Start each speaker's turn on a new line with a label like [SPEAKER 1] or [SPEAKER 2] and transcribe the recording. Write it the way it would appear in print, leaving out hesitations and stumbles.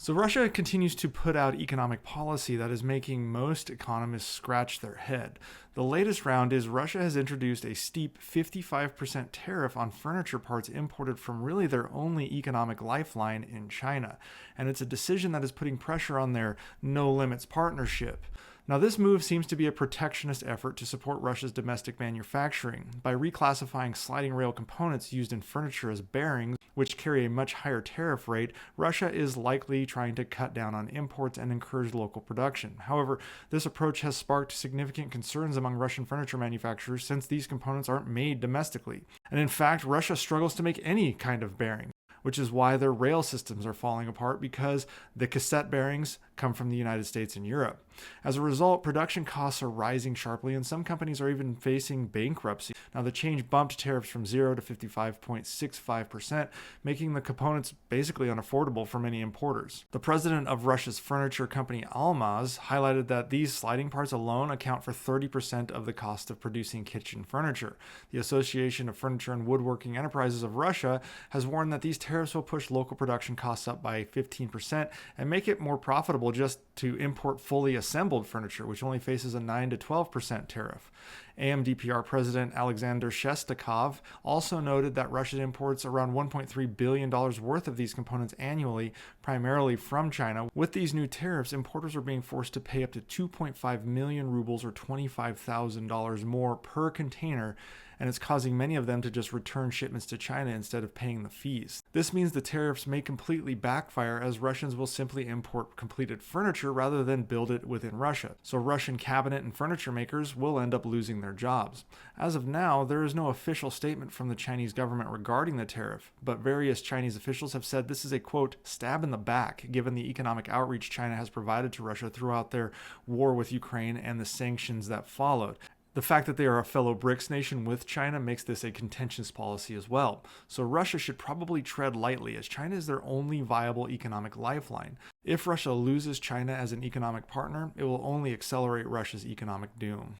[SPEAKER 1] So Russia continues to put out economic policy that is making most economists scratch their head. The latest round is Russia has introduced a steep 55% tariff on furniture parts imported from really their only economic lifeline in China. And it's a decision that is putting pressure on their no limits partnership. Now, this move seems to be a protectionist effort to support Russia's domestic manufacturing by reclassifying sliding rail components used in furniture as bearings, which carry a much higher tariff rate. Russia is likely trying to cut down on imports and encourage local production. However, this approach has sparked significant concerns among Russian furniture manufacturers since these components aren't made domestically. And in fact, Russia struggles to make any kind of bearing, which is why their rail systems are falling apart because the cassette bearings come from the United States and Europe. As a result, production costs are rising sharply, and some companies are even facing bankruptcy. Now, the change bumped tariffs from 0 to 55.65%, making the components basically unaffordable for many importers. The president of Russia's furniture company Almaz highlighted that these sliding parts alone account for 30% of the cost of producing kitchen furniture. The Association of Furniture and Woodworking Enterprises of Russia has warned that these tariffs will push local production costs up by 15% and make it more profitable just to import fully assembled furniture, which only faces a 9 to 12% tariff. AMDPR President Alexander Shestakov also noted that Russia imports around $1.3 billion worth of these components annually, primarily from China. With these new tariffs, importers are being forced to pay up to 2.5 million rubles or $25,000 more per container, and it's causing many of them to just return shipments to China instead of paying the fees. This means the tariffs may completely backfire, as Russians will simply import completed furniture rather than build it within Russia. So Russian cabinet and furniture makers will end up losing their jobs. As of now, there is no official statement from the Chinese government regarding the tariff, but various Chinese officials have said this is a, quote, stab in the back, given the economic outreach China has provided to Russia throughout their war with Ukraine and the sanctions that followed. The fact that they are a fellow BRICS nation with China makes this a contentious policy as well. So Russia should probably tread lightly, as China is their only viable economic lifeline. If Russia loses China as an economic partner, it will only accelerate Russia's economic doom.